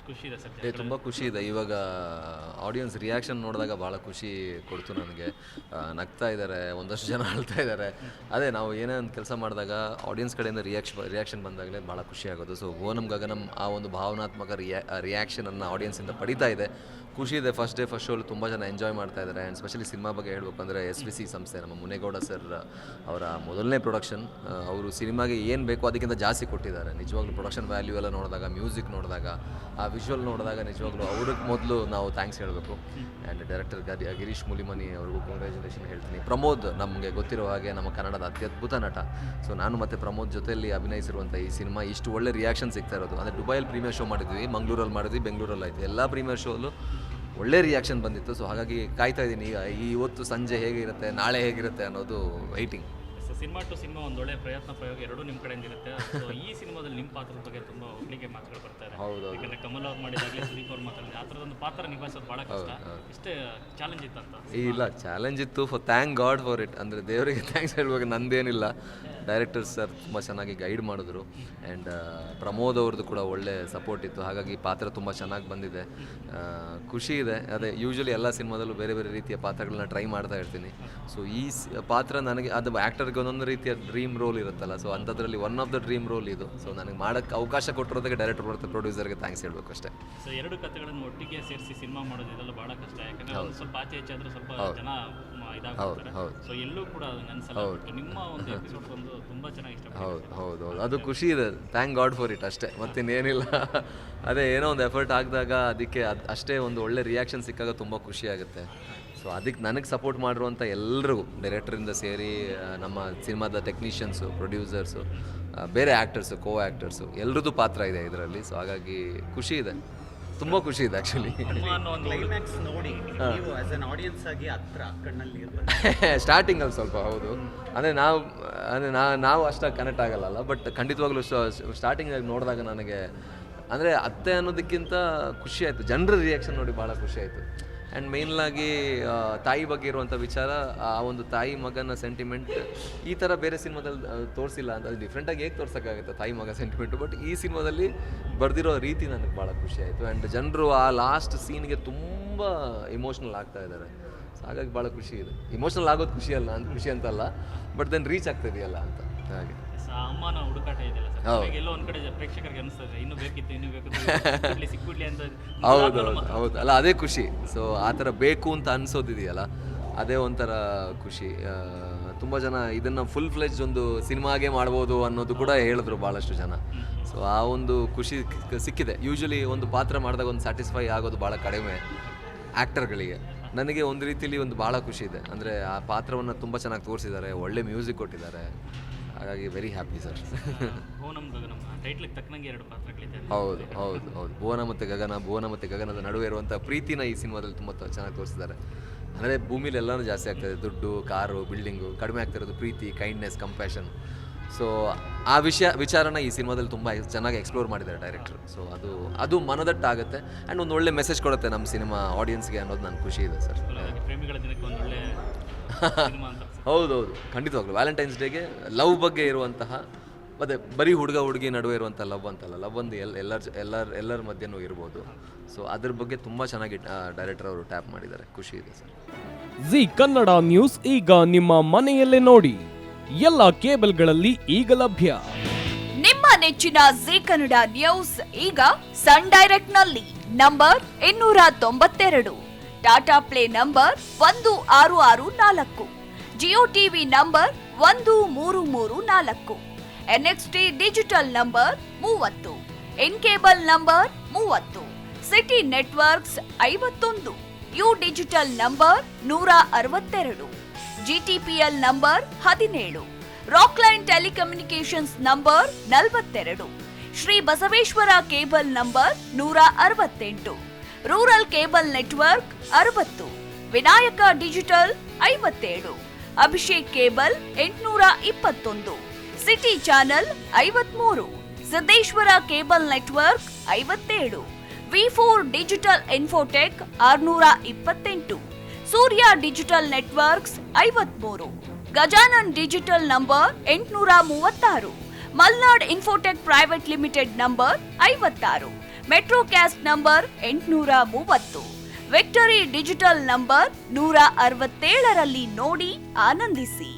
ಖುಷಿ ಇದೆ ಸರ್? ತುಂಬ ಖುಷಿ ಇದೆ. ಇವಾಗ ಆಡಿಯನ್ಸ್ ರಿಯಾಕ್ಷನ್ ನೋಡಿದಾಗ ಭಾಳ ಖುಷಿ ಕೊಡ್ತು ನನಗೆ. ನಗ್ತಾ ಇದ್ದಾರೆ, ಒಂದಷ್ಟು ಜನ ಅಳ್ತಾ ಇದ್ದಾರೆ. ಅದೇ ನಾವು ಏನೇ ಒಂದು ಕೆಲಸ ಮಾಡಿದಾಗ ಆಡಿಯನ್ಸ್ ಕಡೆಯಿಂದ ರಿಯಾಕ್ಷನ್ ಬಂದಾಗಲೇ ಭಾಳ ಖುಷಿ ಆಗೋದು. ಸೊ ಓನಂ ಗಗನಂ ಆ ಒಂದು ಭಾವನಾತ್ಮಕ ರಿಯಾಕ್ಷನನ್ನು ಆಡಿಯನ್ಸಿಂದ ಪಡಿತಾ ಇದೆ. ಖುಷಿ ಇದೆ. ಫಸ್ಟ್ ಡೇ ಫಸ್ಟ್ ಶೋಲ್ಲಿ ತುಂಬ ಜನ ಎಂಜಾಯ್ ಮಾಡ್ತಾ ಇದ್ದಾರೆ. ಆ್ಯಂಡ್ ಸ್ಪೆಷಲಿ ಸಿನಿಮಾ ಬಗ್ಗೆ ಹೇಳಬೇಕು ಅಂದರೆ SVC ಸಂಸ್ಥೆ, ನಮ್ಮ ಮುನೇಗೌಡ ಸರ್ ಅವರ ಮೊದಲನೇ ಪ್ರೊಡಕ್ಷನ್. ಅವರು ಸಿನಿಮಾಗೆ ಏನು ಬೇಕೋ ಅದಕ್ಕಿಂತ ಜಾಸ್ತಿ ಕೊಟ್ಟಿದ್ದಾರೆ. ನಿಜವಾಗ್ಲೂ ಪ್ರೊಡಕ್ಷನ್ ವ್ಯಾಲ್ಯೂ ಎಲ್ಲ ನೋಡಿದಾಗ, ಮ್ಯೂಸಿಕ್ ನೋಡಿದಾಗ, ಆ ವಿಜುವಲ್ ನೋಡಿದಾಗ ನಿಜವಾಗ್ಲೂ ಅವ್ರಿಗೆ ಮೊದಲು ನಾವು ಥ್ಯಾಂಕ್ಸ್ ಹೇಳಬೇಕು. ಆ್ಯಂಡ್ ಡೈರೆಕ್ಟರ್ ಗಿರೀಶ್ ಮುಲಿಮನಿ ಅವ್ರಿಗೂ ಕಂಗ್ರ್ಯಾಚುಲೇಷನ್ ಹೇಳ್ತೀನಿ. ಪ್ರಮೋದ್ ನಮಗೆ ಗೊತ್ತಿರೋ ಹಾಗೆ ನಮ್ಮ ಕನ್ನಡದ ಅತ್ಯದ್ಭುತ ನಟ. ಸೊ ನಾನು ಮತ್ತು ಪ್ರಮೋದ್ ಜೊತೆಯಲ್ಲಿ ಅಭಿನಯಿಸಿರುವಂಥ ಈ ಸಿನಿಮಾ ಇಷ್ಟು ಒಳ್ಳೆ ರಿಯಾಕ್ಷನ್ ಸಿಗ್ತಾ ಇರೋದು. ಅಂದರೆ ದುಬೈಯಲ್ಲಿ ಪ್ರೀಮಿಯರ್ ಶೋ ಮಾಡಿದ್ವಿ, ಮಂಗಳೂರಲ್ಲಿ ಮಾಡಿದ್ವಿ, ಬೆಂಗಳೂರಲ್ಲಿ ಆಯಿತು. ಎಲ್ಲ ಪ್ರೀಮಿಯರ್ ಶೋಲ್ಲೂ ಒಳ್ಳೆ ರಿಯಾಕ್ಷನ್ ಬಂದಿತ್ತು. ಸೊ ಹಾಗಾಗಿ ಕಾಯ್ತಾ ಇದ್ದೀನಿ ಈಗ ಇವತ್ತು ಸಂಜೆ ಹೇಗಿರುತ್ತೆ, ನಾಳೆ ಹೇಗಿರುತ್ತೆ ಅನ್ನೋದು ವೈಟಿಂಗ್. ಸಿನಿಮಾ ಟು ಸಿನಿಮಾ ಒಂದೊಳ್ಳೆ ಪ್ರಯೋಗ ಎರಡೂ ನಿಮ್ಮ ಕಡೆಯಿಂದ ಇರುತ್ತೆ. ಸೊ ಈ ಸಿನಿಮಾದಲ್ಲಿ ನಿಮ್ಮ ಪಾತ್ರದ ಬಗ್ಗೆ ತುಂಬ ಹೊಗಳಿಕೆ ಮಾತುಗಳು ಬರ್ತಾರೆ. ಹೌದು. ಯಾಕಂದರೆ ಕಮಲ್ ಅವ್ರು ಮಾಡಿದಾಗಲೇ ಸುದೀಪ್ ಅವ್ರು ಮಾತಾಡಿದ್ರೆ ಆ ಥರದೊಂದು ಪಾತ್ರ ನಿಭಾಯಿಸೋದು ಭಾಳ ಕಷ್ಟ. ಇಷ್ಟೇ ಚಾಲೆಂಜ್ ಇತ್ತಂತ? ಇಲ್ಲ, ಚಾಲೆಂಜ್ ಇತ್ತು. Thank god for it. ಅಂದರೆ ದೇವರಿಗೆ ಥ್ಯಾಂಕ್ಸ್ ಹೇಳ್ಬೇಕು, ನಂದೇನಿಲ್ಲ. ಡೈರೆಕ್ಟರ್ ಸರ್ ತುಂಬ ಚೆನ್ನಾಗಿ ಗೈಡ್ ಮಾಡಿದ್ರು. ಆ್ಯಂಡ್ ಪ್ರಮೋದ್ ಅವ್ರದ್ದು ಕೂಡ ಒಳ್ಳೆ ಸಪೋರ್ಟ್ ಇತ್ತು. ಹಾಗಾಗಿ ಪಾತ್ರ ತುಂಬ ಚೆನ್ನಾಗಿ ಬಂದಿದೆ. ಖುಷಿ ಇದೆ. ಅದೇ ಯೂಶ್ವಲಿ ಎಲ್ಲ ಸಿನಿಮಾದಲ್ಲೂ ಬೇರೆ ಬೇರೆ ರೀತಿಯ ಪಾತ್ರಗಳನ್ನ ಟ್ರೈ ಮಾಡ್ತಾ ಇರ್ತೀನಿ. ಸೊ ಈ ಪಾತ್ರ ನನಗೆ ಅದು ಆ್ಯಕ್ಟರ್ಗೆ ಒಂದೊಂದು ರೀತಿಯ ಡ್ರೀಮ್ ರೋಲ್ ಇರುತ್ತಲ್ಲ. ಸೊ ಅಂಥದ್ರಲ್ಲಿ one of the dream role ಇದು. ಸೊ ನನಗೆ ಮಾಡೋಕ್ಕೆ ಅವಕಾಶ ಕೊಟ್ಟಿರೋದಕ್ಕೆ ಡೈರೆಕ್ಟರ್ ಮತ್ತು ಪ್ರೊಡ್ಯೂಸರ್ಗೆ ಥ್ಯಾಂಕ್ಸ್ ಹೇಳಬೇಕು ಅಷ್ಟೇ. ಸೊ ಎರಡು ಕಥೆಗಳನ್ನು ಒಟ್ಟಿಗೆ ಸೇರಿಸಿ ಸಿನಿಮಾ ಮಾಡೋದು ಇದೆಲ್ಲ ಭಾಳ ಕಷ್ಟ. ಯಾಕಂದರೆ ಒಂದು ಸ್ವಲ್ಪ ಆಚೆ ಈಚೆ ಆದರೂ ಸ್ವಲ್ಪ ಜನ ಇದಾಗ್ತಾರೆ. ಸೊ ಎಲ್ಲೂ ಕೂಡ ಅನ್ಸಲ್ಲ. ನಿಮ್ಮ ಒಂದು ಎಪಿಸೋಡ್ ಒಂದು ತುಂಬ ಚೆನ್ನಾಗಿ ಇಷ್ಟ. ಹೌದು, ಅದು ಖುಷಿ ಇದೆ. ಥ್ಯಾಂಕ್ ಗಾಡ್ ಫಾರ್ ಇಟ್ ಅಷ್ಟೇ, ಮತ್ತಿನ್ನೇನಿಲ್ಲ. ಅದೇ ಏನೋ ಒಂದು ಎಫರ್ಟ್ ಹಾಕಿದಾಗ ಅದಕ್ಕೆ ಅಷ್ಟೇ ಒಂದು ಒಳ್ಳೆ ರಿಯಾಕ್ಷನ್ ಸಿಕ್ಕಾಗ ತುಂಬ ಖುಷಿ ಆಗುತ್ತೆ. ಸೊ ಅದಕ್ಕೆ ನನಗೆ ಸಪೋರ್ಟ್ ಮಾಡಿರುವಂಥ ಎಲ್ರಿಗೂ, ಡೈರೆಕ್ಟರಿಂದ ಸೇರಿ ನಮ್ಮ ಸಿನಿಮಾದ ಟೆಕ್ನಿಷಿಯನ್ಸು, ಪ್ರೊಡ್ಯೂಸರ್ಸು, ಬೇರೆ ಆ್ಯಕ್ಟರ್ಸು, ಕೋ ಆ್ಯಕ್ಟರ್ಸು ಎಲ್ಲರದ್ದು ಪಾತ್ರ ಇದೆ ಇದರಲ್ಲಿ. ಸೊ ಹಾಗಾಗಿ ಖುಷಿ ಇದೆ, ತುಂಬ ಖುಷಿ ಇದೆ ಆ್ಯಕ್ಚುಲಿ. ಕ್ಲೈಮ್ಯಾಕ್ಸ್ ನೋಡಿ ನೀವು ಆಸ್ ಅನ್ ಆಡಿಯನ್ಸ್ ಆಗಿ ಹತ್ರ ಕಣ್ಣಲ್ಲಿ ಸ್ಟಾರ್ಟಿಂಗಲ್ಲಿ ಸ್ವಲ್ಪ ಹೌದು, ಅಂದರೆ ನಾವು ಅಷ್ಟಾಗಿ ಕನೆಕ್ಟ್ ಆಗಲ್ಲ. ಬಟ್ ಖಂಡಿತವಾಗ್ಲೂ ಸ್ಟಾರ್ಟಿಂಗಾಗಿ ನೋಡಿದಾಗ ನನಗೆ ಅಂದರೆ ಅತ್ತೆ ಅನ್ನೋದಕ್ಕಿಂತ ಖುಷಿ ಆಯಿತು. ಜನರ ರಿಯಾಕ್ಷನ್ ನೋಡಿ ಭಾಳ ಖುಷಿ ಆಯಿತು. ಆ್ಯಂಡ್ ಮೇಯ್ನ್ಲಾಗಿ ತಾಯಿ ಬಗ್ಗೆ ಇರುವಂಥ ವಿಚಾರ, ಆ ಒಂದು ತಾಯಿ ಮಗನ ಸೆಂಟಿಮೆಂಟ್ ಈ ಥರ ಬೇರೆ ಸಿನಿಮಾದಲ್ಲಿ ತೋರಿಸಿಲ್ಲ ಅಂತ. ಅದು ಡಿಫ್ರೆಂಟಾಗಿ ಹೇಗೆ ತೋರ್ಸೋಕ್ಕಾಗುತ್ತೆ ತಾಯಿ ಮಗ ಸೆಂಟಿಮೆಂಟು. ಬಟ್ ಈ ಸಿನಿಮಾದಲ್ಲಿ ಬರೆದಿರೋ ರೀತಿ ನನಗೆ ಭಾಳ ಖುಷಿ ಆಯಿತು. ಆ್ಯಂಡ್ ಜನರು ಆ ಲಾಸ್ಟ್ ಸೀನ್ಗೆ ತುಂಬ ಇಮೋಷ್ನಲ್ ಆಗ್ತಾ ಇದ್ದಾರೆ. ಸೊ ಹಾಗಾಗಿ ಭಾಳ ಖುಷಿ ಇದೆ. ಇಮೋಷ್ನಲ್ ಆಗೋದು ಖುಷಿ ಅಂತಲ್ಲ, ಬಟ್ ದೆನ್ ರೀಚ್ ಆಗ್ತಿದೆಯಲ್ಲ ಅಂತ. ಹಾಗೆ ಅಮ್ಮನ ಹುಡುಕಾಟ ಇದೆಯಲ್ಲ ಸರ್, ಎಲ್ಲೋ ಒಂದು ಕಡೆ ಪ್ರೇಕ್ಷಕರಿಗೆ ಅನಿಸ್ತದೆ ಇನ್ನೂ ಬೇಕು ಸಿಕ್ಬಿಡ್ಲಿ ಅಂತ. ಹೌದು ಅಲ್ಲ, ಅದೇ ಖುಷಿ. ಸೊ ಆ ಥರ ಬೇಕು ಅಂತ ಅನಿಸೋದಿದೆಯಲ್ಲ, ಅದೇ ಒಂಥರ ಖುಷಿ. ತುಂಬ ಜನ ಇದನ್ನು ಫುಲ್ ಫ್ಲೆಜ್ ಒಂದು ಸಿನಿಮಾಗೆ ಮಾಡ್ಬೋದು ಅನ್ನೋದು ಕೂಡ ಹೇಳಿದ್ರು ಭಾಳಷ್ಟು ಜನ. ಸೊ ಆ ಒಂದು ಖುಷಿ ಸಿಕ್ಕಿದೆ. ಯೂಶ್ವಲಿ ಒಂದು ಪಾತ್ರ ಮಾಡಿದಾಗ ಒಂದು ಸ್ಯಾಟಿಸ್ಫೈ ಆಗೋದು ಭಾಳ ಕಡಿಮೆ ಆ್ಯಕ್ಟರ್ಗಳಿಗೆ. ನನಗೆ ಒಂದು ರೀತಿಯಲ್ಲಿ ಒಂದು ಭಾಳ ಖುಷಿ ಇದೆ. ಅಂದರೆ ಆ ಪಾತ್ರವನ್ನು ತುಂಬ ಚೆನ್ನಾಗಿ ತೋರಿಸಿದ್ದಾರೆ, ಒಳ್ಳೆ ಮ್ಯೂಸಿಕ್ ಕೊಟ್ಟಿದ್ದಾರೆ. ಹಾಗಾಗಿ ವೆರಿ ಹ್ಯಾಪಿ ಸರ್. ಹೌದು. ಭುವನ ಮತ್ತು ಗಗನದ ನಡುವೆ ಇರುವಂಥ ಪ್ರೀತಿನ ಈ ಸಿನಿಮಾದಲ್ಲಿ ತುಂಬ ಚೆನ್ನಾಗಿ ತೋರಿಸಿದ್ದಾರೆ. ಅಂದರೆ ಭೂಮಿಲಿ ಎಲ್ಲನೂ ಜಾಸ್ತಿ ಆಗ್ತಾಯಿದೆ, ದುಡ್ಡು, ಕಾರು, ಬಿಲ್ಡಿಂಗು. ಕಡಿಮೆ ಆಗ್ತಿರೋದು ಪ್ರೀತಿ, ಕೈಂಡ್ನೆಸ್, ಕಂಪ್ಯಾಷನ್. ಸೊ ಆ ವಿಚಾರನ ಈ ಸಿನಿಮಾದಲ್ಲಿ ತುಂಬ ಚೆನ್ನಾಗಿ ಎಕ್ಸ್ಪ್ಲೋರ್ ಮಾಡಿದ್ದಾರೆ ಡೈರೆಕ್ಟರ್. ಸೊ ಅದು ಮನದಟ್ಟಾಗುತ್ತೆ. ಆ್ಯಂಡ್ ಒಂದು ಒಳ್ಳೆ ಮೆಸೇಜ್ ಕೊಡುತ್ತೆ ನಮ್ಮ ಸಿನಿಮಾ ಆಡಿಯನ್ಸ್ಗೆ ಅನ್ನೋದು ನನಗೆ ಖುಷಿ ಇದೆ ಸರ್. ಹೌದು, ಖಂಡಿತವಾಗ್ಲು ವ್ಯಾಲೆಂಟೈನ್ಸ್ ಡೇಗೆ ಲವ್ ಬಗ್ಗೆ ಇರುವಂತಹ, ಮತ್ತು ಬರೀ ಹುಡುಗಿ ನಡುವೆ ಇರುವಂಥ ಲವ್ ಅಂತಲ್ಲ, ಲವ್ ಒಂದು ಎಲ್ಲರ ಮಧ್ಯನೂ ಇರ್ಬೋದು. ಸೊ ಅದ್ರ ಬಗ್ಗೆ ತುಂಬ ಚೆನ್ನಾಗಿ ಡೈರೆಕ್ಟರ್ ಅವರು ಟ್ಯಾಪ್ ಮಾಡಿದ್ದಾರೆ. ಖುಷಿ ಇದೆ ಸರ್. ಜಿ ಕನ್ನಡ ನ್ಯೂಸ್ ಈಗ ನಿಮ್ಮ ಮನೆಯಲ್ಲೇ ನೋಡಿ. ಎಲ್ಲ ಕೇಬಲ್ಗಳಲ್ಲಿ ಈಗ ಲಭ್ಯ. ನಿಮ್ಮ ನೆಚ್ಚಿನ ಜಿ ಕನ್ನಡ ನ್ಯೂಸ್ ಈಗ ಸನ್ ಡೈರೆಕ್ಟ್ ನಲ್ಲಿ number 292, Tata play number 1664, Jio TV number 1334, NXT digital number 30, in cable number 30, city networks 51, U digital number 162, GTPL number 17, Rockline telecommunications number 42, Shri Basaveshwara cable number 168, rural cable network 60, Vinayaka digital 57, Abhishek cable 821, city channel 53, Siddeshwara cable network 57, V4 digital Infotech 628, Surya digital networks 53, Gajanan digital number 836, Malnad Infotech private limited number 56, Metrocast number 830, Victory digital number 167ರಲ್ಲಿ ನೋಡಿ ಆನಂದಿಸಿ.